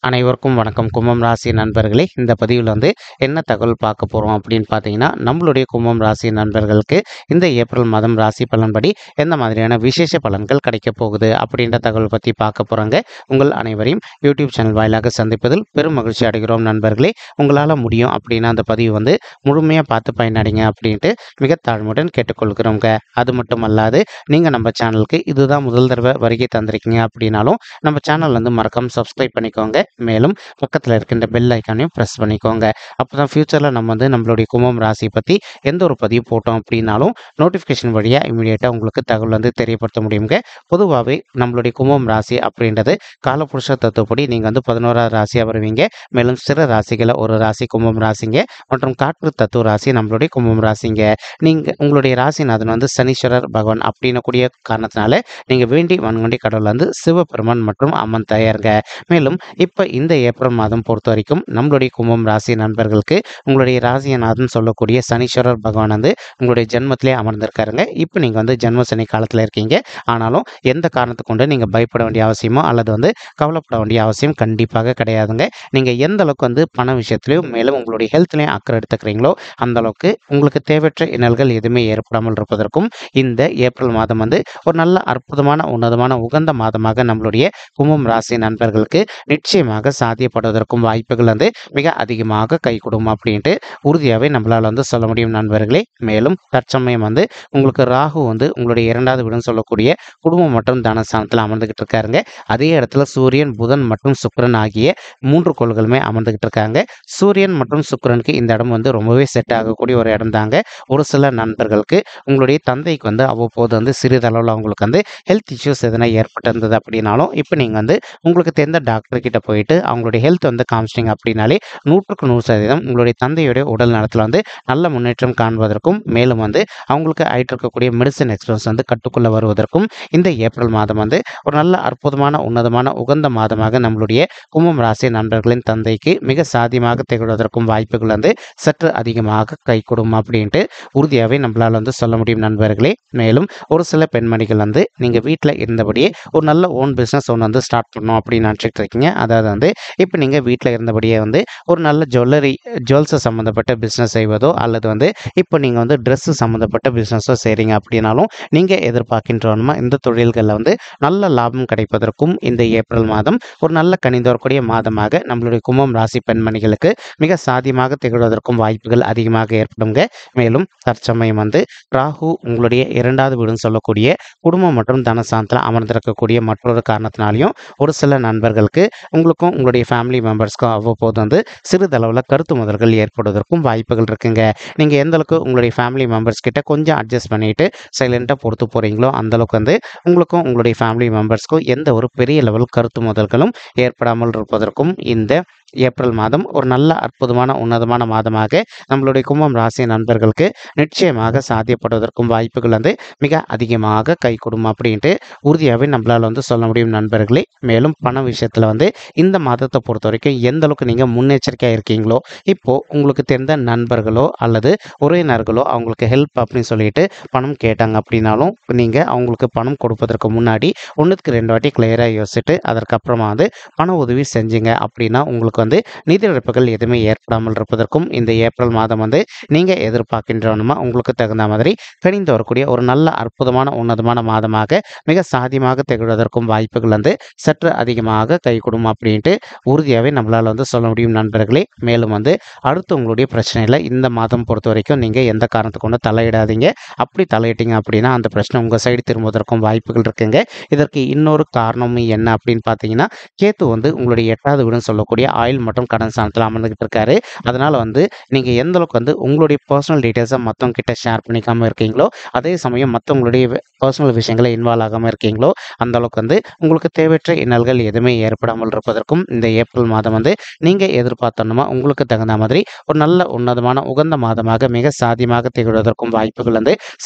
அனைவருக்கும் வணக்கம். கும்பம் ராசி நண்பர்களே, இந்த பதிவில் என்ன தகவல் பார்க்க போகிறோம் அப்படின்னு பார்த்தீங்கன்னா, நம்மளுடைய கும்பம் ராசி நண்பர்களுக்கு இந்த ஏப்ரல் மாதம் ராசி பலன்படி எந்த மாதிரியான விசேஷ பலன்கள் கிடைக்க போகுது அப்படின்ற தகவல் பற்றி பார்க்க போகிறோங்க. உங்கள் அனைவரையும் யூடியூப் சேனல் வாயிலாக சந்திப்பதில் பெரும் மகிழ்ச்சி அடைகிறோம் நண்பர்களே. உங்களால் முடியும் அப்படின்னா அந்த பதிவு முழுமையாக பார்த்து பயனடைங்க அப்படின்ட்டு மிக தாழ்மையுடன் கேட்டுக்கொள்கிறோங்க. அது மட்டும் அல்லாது நீங்கள் நம்ம சேனலுக்கு இதுதான் முதல் தடவை வருகை தந்திருக்கீங்க அப்படின்னாலும் நம்ம சேனல் மறக்காம சப்ஸ்கிரைப் பண்ணிக்கோங்க. மேலும் பக்கத்தில் இருக்கின்ற பெல் ஐக்கானையும் ப்ரெஸ் பண்ணிக்கோங்க. அப்போ தான் ஃபியூச்சரில் நம்ம நம்மளுடைய கும்பம் ராசி பற்றி எந்த ஒரு பதிவு போட்டோம் அப்படின்னாலும் நோட்டிஃபிகேஷன் வழியாக இமீடியட்டாக உங்களுக்கு தகவல் தெரியப்படுத்த முடியுங்க. பொதுவாகவே நம்மளுடைய கும்பம் ராசி அப்படின்றது காலபுருஷ தத்துவப்படி நீங்கள் 11ஆவது ராசியாக வருவீங்க. மேலும் சிற ராசிகளை ஒரு ராசி கும்பம் ராசிங்க மற்றும் காற்று தத்துவ ராசி நம்மளுடைய கும்பம் ராசிங்க. நீங்கள் உங்களுடைய ராசிநாதன் சனீஸ்வரர் பகவான் அப்படின்னு கூடிய காரணத்தினால நீங்கள் வேண்டி வன்கொண்டி கடவுள் சிவபெருமான் மற்றும் அம்மன் தயாருங்க. மேலும் இப்போ இந்த ஏப்ரல் மாதம் பொறுத்த வரைக்கும் நம்மளுடைய கும்பம் ராசி நண்பர்களுக்கு உங்களுடைய ராசிநாதன் சொல்லக்கூடிய சனீஸ்வரர் பகவான் உங்களுடைய ஜென்மத்திலே அமர்ந்திருக்காருங்க. இப்போ நீங்கள் ஜென்ம சனி காலத்தில் இருக்கீங்க. ஆனாலும் எந்த காரணத்தை கொண்டு நீங்கள் பயப்பட வேண்டிய அவசியமோ அல்லது கவலைப்பட வேண்டிய அவசியம் கண்டிப்பாக கிடையாதுங்க. நீங்கள் எந்த அளவுக்கு பண விஷயத்திலையும் மேலும் உங்களுடைய ஹெல்த்லையும் அக்கறை எடுத்துக்கிறீங்களோ அந்த அளவுக்கு உங்களுக்கு தேவையற்ற இன்னல்கள் எதுவுமே ஏற்படாமல் இருப்பதற்கும் இந்த ஏப்ரல் மாதம் ஒரு நல்ல அற்புதமான உன்னதமான உகந்த மாதமாக நம்மளுடைய கும்பம் ராசி நண்பர்களுக்கு நிச்சயமாக சாத்தியப்படுவதற்கும் வாய்ப்புகள் மிக அதிகமாக கை கொடுக்கும் அப்படின்ட்டு உறுதியாகவே நம்மளால் சொல்ல முடியும் நண்பர்களே. மேலும் தற்சமயம் உங்களுக்கு ராகு உங்களுடைய 2வது வீடுன்னு சொல்லக்கூடிய குடும்பம் மற்றும் தனஸ்தானத்தில் அமர்ந்துகிட்டு இருக்காருங்க. அதே இடத்துல சூரியன், புதன் மற்றும் சுக்கிரன் ஆகிய 3 கோள்களுமே அமர்ந்துகிட்டு இருக்காங்க. சூரியன் மற்றும் சுக்கிரனுக்கு இந்த இடம் ரொம்பவே செட் ஆகக்கூடிய ஒரு இடம் தாங்க. ஒரு சில நண்பர்களுக்கு உங்களுடைய தந்தைக்கு அவ்வப்போது சிறிதளவில் அவங்களுக்கு ஹெல்த் இஷ்யூஸ் எதனா ஏற்பட்டிருந்தது அப்படின்னாலும் இப்போ நீங்கள் உங்களுக்கு தெரிந்த டாக்டர் கிட்ட போயிட்டு அவங்களுடைய ஹெல்த் காமிச்சிட்டிங்க அப்படின்னாலே 100% உங்களுடைய தந்தையுடைய உடல் நலத்தில் நல்ல முன்னேற்றம் காண்பதற்கும் மேலும் அவங்களுக்கு ஆயிட்டு இருக்கக்கூடிய மெடிசன் எக்ஸ்பென்ஸ் கட்டுக்குள்ள வருவதற்கும் இந்த ஏப்ரல் மாதம் ஒரு நல்ல அற்புதமான உன்னதமான உகந்த மாதமாக நம்மளுடைய கும்பம் ராசி நண்பர்களின் தந்தைக்கு மிக சாத்தியமாக திகழ்வதற்கும் வாய்ப்புகள் சற்று அதிகமாக கை கொடுக்கும் அப்படின்ட்டு உறுதியாகவே நம்மளால் சொல்ல முடியும் நண்பர்களே. மேலும் ஒரு சில பெண்மணிகள் நீங்கள் வீட்டில் இருந்தபடியே ஒரு நல்ல ஓன் பிஸ்னஸ் ஒன்று ஸ்டார்ட் பண்ணணும் அப்படின்னு நினச்சிட்டு இருக்கீங்க. அதாவது இப்போ நீங்கள் வீட்டில் இருந்தபடியே ஒரு நல்ல ஜுவல்ஸை சம்மந்தப்பட்ட பிஸ்னஸ் செய்வதோ அல்லது இப்போ நீங்கள் ட்ரெஸ்ஸு சம்மந்தப்பட்ட பிஸ்னஸோ செய்கிறீங்க அப்படின்னாலும் நீங்கள் எதிர்பார்க்கின்றோமா இந்த தொழில்களில் நல்ல லாபம் கிடைப்பதற்கும் இந்த ஏப்ரல் மாதம் ஒரு நல்ல கனிந்து வரக்கூடிய மாதமாக நம்மளுடைய கும்பம் ராசி பெண்மணிகளுக்கு மிக சாத்தியமாக திகழ்வதற்கும் வாய்ப்புகள் அதிகமாக ஏற்படுங்க. மேலும் தற்சமயம் ராகு உங்களுடைய 2வது வீடுன்னு சொல்லக்கூடிய குடும்பம் மற்றும் தனஸ்தானத்தில் அமர்ந்திருக்கக்கூடிய மற்றொரு காரணத்தினாலையும் ஒரு சில நண்பர்களுக்கு உங்களுக்கும் உங்களுடைய ஃபேமிலி மெம்பர்ஸ்க்கும் அவ்வப்போது சிறிதளவில் கருத்து முதல்கள் ஏற்படுவதற்கும் வாய்ப்புகள் இருக்குங்க. நீங்கள் எந்த அளவுக்கு உங்களுடைய ஃபேமிலி மெம்பர்ஸ் கிட்ட கொஞ்சம் அட்ஜஸ்ட் பண்ணிட்டு சைலண்டாக பொறுத்து போகிறீங்களோ அந்தளவுக்கு உங்களுக்கும் உங்களுடைய ஃபேமிலி மெம்பர்ஸ்க்கும் எந்த ஒரு பெரிய லெவல் கருத்து முதல்களும் ஏற்படாமல் இருப்பதற்கும் இந்த ஏப்ரல் மாதம் ஒரு நல்ல அற்புதமான உன்னதமான மாதமாக நம்மளுடைய கும்பம் ராசி நண்பர்களுக்கு நிச்சயமாக சாத்தியப்படுவதற்கும் வாய்ப்புகள் மிக அதிகமாக கை கொடுக்கும் அப்படின்ட்டு உறுதியாகவே நம்மளால் சொல்ல முடியும் நண்பர்களே. மேலும் பண விஷயத்தில் இந்த மாதத்தை பொறுத்த வரைக்கும் எந்த அளவுக்கு நீங்கள் முன்னெச்சரிக்கையாக இருக்கீங்களோ இப்போது உங்களுக்கு தெரிந்த நண்பர்களோ அல்லது உறவினர்களோ அவங்களுக்கு ஹெல்ப் அப்படின்னு சொல்லிட்டு பணம் கேட்டாங்க அப்படின்னாலும் நீங்கள் அவங்களுக்கு பணம் கொடுப்பதற்கு முன்னாடி 1க்கு 2 வாட்டி கிளியராக யோசிச்சுட்டு அதற்கப்புறமா பண உதவி செஞ்சீங்க அப்படின்னா உங்களுக்கு நிதி இழப்புகள் எதுவுமே ஏற்படாமல் இருப்பதற்கும் இந்த ஏப்ரல் மாதம் நீங்கள் எதிர்பார்க்கின்றோமா உங்களுக்கு தகுந்த மாதிரி கணிந்து வரக்கூடிய ஒரு நல்ல அற்புதமான உன்னதமான மாதமாக மிக சாத்தியமாக திகழ்வதற்கும் வாய்ப்புகள் சற்று அதிகமாக கை கொடுக்கும் அப்படின்ட்டு உறுதியாகவே நம்மளால் சொல்ல முடியும் நண்பர்களே. மேலும் அடுத்து உங்களுடைய பிரச்சனையில் இந்த மாதம் பொறுத்த வரைக்கும் நீங்கள் எந்த காரணத்தை கொண்டு தலையிடாதீங்க. அப்படி தலையிட்டீங்க அப்படின்னா அந்த பிரச்சனை உங்கள் சைடு திரும்புவதற்கும் வாய்ப்புகள் இருக்குங்க. இதற்கு இன்னொரு காரணமும் என்ன அப்படின்னு பார்த்தீங்கன்னா, கேத்து உங்களுடைய 8வது வீடுன்னு சொல்லக்கூடிய ஆயில் மற்றும் கடன் ஸ்தானத்தில் அமர்ந்துகிட்டு இருக்காரு. அதனால நீங்கள் எந்த அளவுக்கு உங்களுடைய பர்சனல் டீட்டெயில்ஸை மற்றவங்க கிட்ட ஷேர் பண்ணிக்காமல் இருக்கீங்களோ அதே சமயம் மற்றவங்களுடைய பர்சனல் விஷயங்களை இன்வால்வ் ஆகாமல் இருக்கீங்களோ அந்த அளவுக்கு உங்களுக்கு தேவையற்ற இன்னல்கள் எதுவுமே ஏற்படாமல் இருப்பதற்கும் இந்த ஏப்ரல் மாதம் நீங்கள் எதிர்பார்த்தோம்னா உங்களுக்கு தகுந்த மாதிரி ஒரு நல்ல உன்னதமான உகந்த மாதமாக மிக சாத்தியமாக திகழ்வதற்கும் வாய்ப்புகள்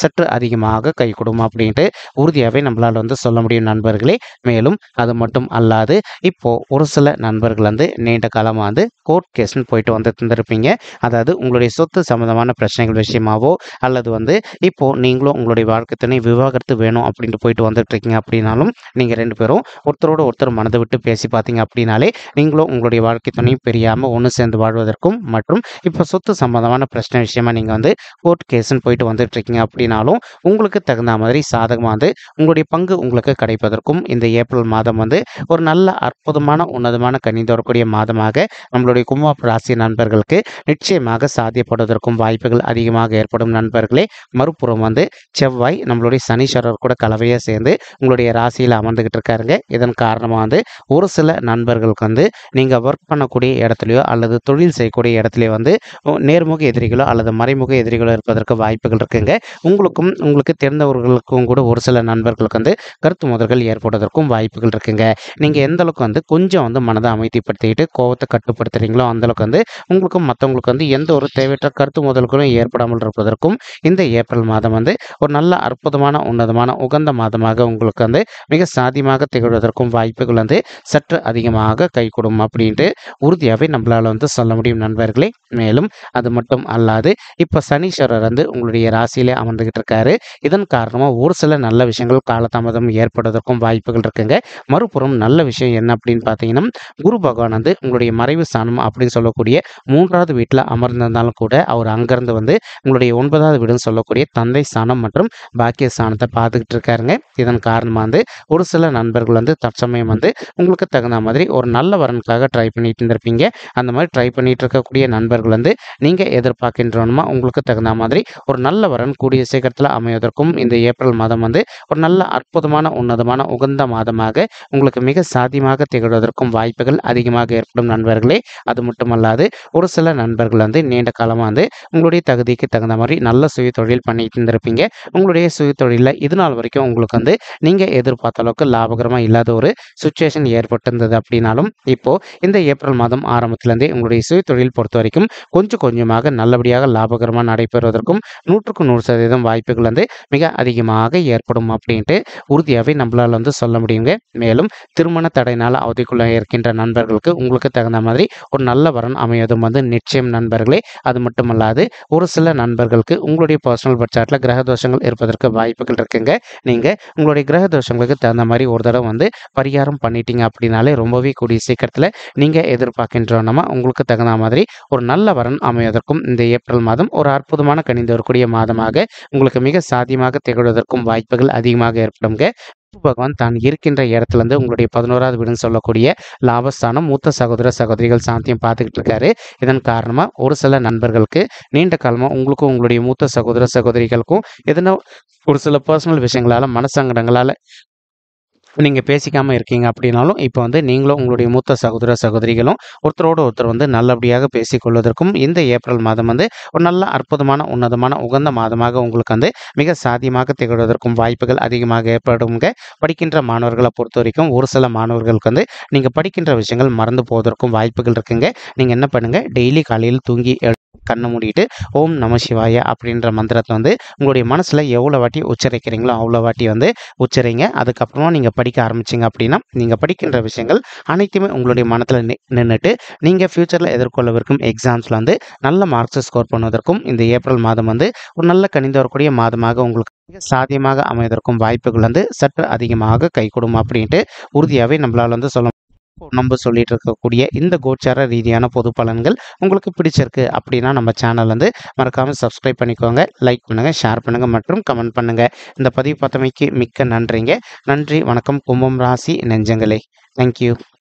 சற்று அதிகமாக கை கொடுக்கும் அப்படின்ட்டு உறுதியாகவே நம்மளால் சொல்ல முடியும் நண்பர்களே. மேலும் அது மட்டும் அல்லாது இப்போ ஒரு சில நண்பர்கள் நீண்ட காலமாக வந்து கோர்ட் கேஸ்ன்னு போயிட்டு வந்து இருந்திருப்பீங்க. அதாவது உங்களுடைய சொத்து சம்மந்தமான பிரச்சனைகள் விஷயமாவோ அல்லது வந்து இப்போது நீங்களும் உங்களுடைய வாழ்க்கை துணை விவாகரத்து வேணும் அப்படின்ட்டு போயிட்டு வந்துட்டுருக்கீங்க அப்படின்னாலும் நீங்கள் 2 பேரும் ஒருத்தரோட ஒருத்தர் மனதை விட்டு பேசி பார்த்தீங்க அப்படின்னாலே நீங்களும் உங்களுடைய வாழ்க்கை துணையும் பிரியாமல் ஒன்று சேர்ந்து வாழ்வதற்கும் மற்றும் இப்போ சொத்து சம்மந்தமான பிரச்சனை விஷயமா நீங்கள் வந்து கோர்ட் கேஸ்ன்னு போயிட்டு வந்துட்டுருக்கீங்க அப்படின்னாலும் உங்களுக்கு தகுந்த மாதிரி சாதகமாக வந்து உங்களுடைய பங்கு உங்களுக்கு கிடைப்பதற்கும் இந்த ஏப்ரல் மாதம் வந்து ஒரு நல்ல அற்புதமான உன்னதமான கனிந்து வரக்கூடிய மாதமாக நம்மளுடைய கும்ப ராசி நண்பர்களுக்கு நிச்சயமாக சாத்தியப்படுவதற்கும் வாய்ப்புகள் அதிகமாக ஏற்படும் நண்பர்களே. மறுபுறம் வந்து செவ்வாய் நம்மளுடைய சனீஸ்வரர் கூட கலவையாக சேர்ந்து உங்களுடைய ராசியில் அமர்ந்துகிட்டு இருக்காருங்க. இதன் காரணமாக வந்து ஒரு சில நண்பர்களுக்கு வந்து நீங்கள் ஒர்க் பண்ணக்கூடிய இடத்துலையோ அல்லது தொழில் செய்யக்கூடிய இடத்துலையோ வந்து நேர்முக எதிரிகளோ அல்லது மறைமுக எதிரிகளோ இருப்பதற்கு வாய்ப்புகள் இருக்குங்க. உங்களுக்கும் உங்களுக்கு தெரிந்தவர்களுக்கும் கூட ஒரு சில நண்பர்களுக்கு வந்து கருத்து மோதல்கள் ஏற்படுவதற்கும் வாய்ப்புகள் இருக்குங்க. நீங்கள் எந்த அளவுக்கு வந்து கொஞ்சம் வந்து மனதை அமைதிப்படுத்திக்கிட்டு கோவத்தை கட்டுப்படுத்துறீங்களோ அந்த அளவுக்கு வந்து உங்களுக்கும் மற்றவங்களுக்கு வந்து எந்த ஒரு தேவையற்ற கருத்து மோதல்களும் ஏற்படாமல் இருப்பதற்கும் இந்த ஏப்ரல் மாதம் வந்து ஒரு நல்ல அற்புதமான உன்னதமான உகந்த மாதமாக உங்களுக்கு வந்து மிக சாத்தியமாக திகழ்வதற்கும் வாய்ப்புகள் வந்து சற்று அதிகமாக கைகூடும் அப்படின்ட்டு உறுதியாகவே நம்மளால் வந்து சொல்ல முடியும் நண்பர்களே. மேலும் அது மட்டும் அல்லாது இப்போ சனீஸ்வரர் வந்து உங்களுடைய ராசியிலே அமர்ந்துகிட்டு இருக்காரு. இதன் காரணமாக ஒரு சில நல்ல விஷயங்கள் காலதாமதம் ஏற்படுவதற்கும் வாய்ப்புகள் இருக்குங்க. மறுபுறம் நல்ல விஷயம் என்ன அப்படின்னு பார்த்தீங்கன்னா குரு பகவான் வந்து உங்களுடைய மறைவு ஸ்தானம் அப்படின்னு சொல்லக்கூடிய 3வது வீட்டில் அமர்ந்திருந்தாலும் கூட அவர் அங்கிருந்து வந்து உங்களுடைய 9வது வீடுன்னு சொல்லக்கூடிய தந்தை ஸ்தானம் மற்றும் பாக்கிய ஸ்தானத்தை பார்த்துக்கிட்டு இருக்காருங்க. இதன் காரணமாக வந்து ஒரு சில நண்பர்கள் வந்து தற்சமயம் வந்து உங்களுக்கு தகுந்த மாதிரி ஒரு நல்ல வரனுக்காக ட்ரை பண்ணிட்டு இருந்திருப்பீங்க. அந்த மாதிரி ட்ரை பண்ணிட்டு இருக்கக்கூடிய நண்பர்கள் வந்து நீங்கள் எதிர்பார்க்கின்றோமா உங்களுக்கு தகுந்த மாதிரி ஒரு நல்ல வரன் கூடிய சீக்கிரத்தில் அமைவதற்கும் இந்த ஏப்ரல் மாதம் வந்து ஒரு நல்ல அற்புதமான உன்னதமான உகந்த மாதமாக உங்களுக்கு மிக சாத்தியமாக திகழ்வதற்கும் வாய்ப்புகள் அதிகமாக ஏற்படும் நண்பர்களே. அது மட்டுமல்லாது ஒரு சில நண்பர்கள் வந்து நீண்ட காலமாக வந்து உங்களுடைய தகுதிக்கு தகுந்த மாதிரி நல்ல சுய தொழில் பண்ணிட்டு இருந்திருப்பீங்க. உங்களுடைய சுய தொழிலில் இது நாள் வரைக்கும் உங்களுக்கு வந்து நீங்கள் எதிர்பார்த்த அளவுக்கு லாபகரமாக இல்லாத ஒரு சுச்சுவேஷன் ஏற்பட்டிருந்தது அப்படின்னாலும் இப்போது இந்த ஏப்ரல் மாதம் ஆரம்பத்திலேருந்தே உங்களுடைய சுய தொழில் பொறுத்த வரைக்கும் கொஞ்சம் கொஞ்சமாக நல்லபடியாக லாபகரமாக நடைபெறுவதற்கும் 100க்கு 100% வாய்ப்புகள் வந்து மிக அதிகமாக ஏற்படும் அப்படின்ட்டு உறுதியாகவே நம்மளால் வந்து சொல்ல முடியுங்க. மேலும் திருமண தடையினால் அவதிக்குள்ளே இருக்கின்ற நண்பர்களுக்கு உங்களுக்கு தகுந்த மாதிரி ஒரு நல்ல வரன் அமைவதும் வந்து நிச்சயம் நண்பர்களே. அது மட்டுமல்லாது ஒரு சில நண்பர்களுக்கு உங்களுடைய பர்சனல் பட்ஜெட்டில் கிரக தோஷங்கள் இருப்பதற்கு வாய்ப்புகள் இருக்குங்க. நீங்கள் உங்களுடைய கிரக தோஷங்களுக்கு தகுந்த மாதிரி ஒரு தடவை வந்து பரிகாரம் பண்ணிட்டீங்க அப்படின்னாலே ரொம்பவே கூடிய சீக்கிரத்தில் நீங்கள் எதிர்பார்க்கின்றோன்னா உங்களுக்கு தகுந்த மாதிரி ஒரு நல்ல வரன் அமைவதற்கும் இந்த ஏப்ரல் மாதம் ஒரு அற்புதமான கனிந்து வரக்கூடிய மாதமாக உங்களுக்கு மிக சாத்தியமாக திகழ்வதற்கும் வாய்ப்புகள் அதிகமாக ஏற்படுங்க. பகவான் தான் இருக்கின்ற இடத்துலேருந்து உங்களுடைய 11வது வீடுன்னு சொல்லக்கூடிய லாபஸ்தானம் மூத்த சகோதர சகோதரிகள் சாந்தியம் பார்த்துக்கிட்டு இருக்காரு. இதன் காரணமாக ஒரு சில நண்பர்களுக்கு நீண்ட காலமாக உங்களுக்கும் உங்களுடைய மூத்த சகோதர சகோதரிகளுக்கும் எதனா ஒரு சில பர்சனல் விஷயங்களால் மனசங்கடங்களால் நீங்கள் பேசிக்காமல் இருக்கீங்க அப்படின்னாலும் இப்போ வந்து நீங்களும் உங்களுடைய மூத்த சகோதர சகோதரிகளும் ஒருத்தரோடு ஒருத்தர் வந்து நல்லபடியாக பேசிக்கொள்வதற்கும் இந்த ஏப்ரல் மாதம் வந்து ஒரு நல்ல அற்புதமான உன்னதமான உகந்த மாதமாக உங்களுக்கு வந்து மிக சாத்தியமாக திகழ்வதற்கும் வாய்ப்புகள் அதிகமாக ஏற்படுங்க. படிக்கின்ற மாணவர்களை பொறுத்த வரைக்கும் ஒரு சில மாணவர்களுக்கு வந்து நீங்கள் படிக்கின்ற விஷயங்கள் மறந்து போவதற்கும் வாய்ப்புகள் இருக்குங்க. நீங்கள் என்ன பண்ணுங்கள், டெய்லி காலையில் தூங்கி கண்ணை மூடிட்டு ஓம் நம சிவாய அப்படின்ற மந்திரத்தை வந்து உங்களுடைய மனசில் எவ்வளோ வாட்டி உச்சரிக்கிறீங்களோ அவ்வளோ வாட்டி வந்து உச்சரிங்க. அதுக்கப்புறமா நீங்கள் படிக்க ஆரம்பிச்சிங்க அப்படின்னா நீங்கள் படிக்கின்ற விஷயங்கள் அனைத்துமே உங்களுடைய மனத்தில் நின்றுட்டு நீங்கள் ஃப்யூச்சரில் எதிர்கொள்ளவிருக்கும் எக்ஸாம்ஸில் வந்து நல்ல மார்க்ஸ் ஸ்கோர் பண்ணுவதற்கும் இந்த ஏப்ரல் மாதம் வந்து ஒரு நல்ல கனிந்து வரக்கூடிய மாதமாக உங்களுக்கு மிக சாத்தியமாக அமைவதற்கும் வாய்ப்புகள் வந்து சற்று அதிகமாக கைகூடும் அப்படின்ட்டு உறுதியாகவே நம்மளால் வந்து சொல்ல நம்ம சொல்லிட்டு இருக்கக்கூடிய இந்த கோச்சார ரீதியான பொது பலன்கள் உங்களுக்கு பிடிச்சிருக்கு அப்படின்னா நம்ம சேனல் வந்து மறக்காமல் சப்ஸ்கிரைப் பண்ணிக்கோங்க, லைக் பண்ணுங்கள், ஷேர் பண்ணுங்கள் மற்றும் கமெண்ட் பண்ணுங்கள். இந்த பதிவு பார்த்தமைக்கு மிக்க நன்றிங்க. நன்றி, வணக்கம் கும்பம் ராசி நெஞ்சங்களே. தேங்க்யூ.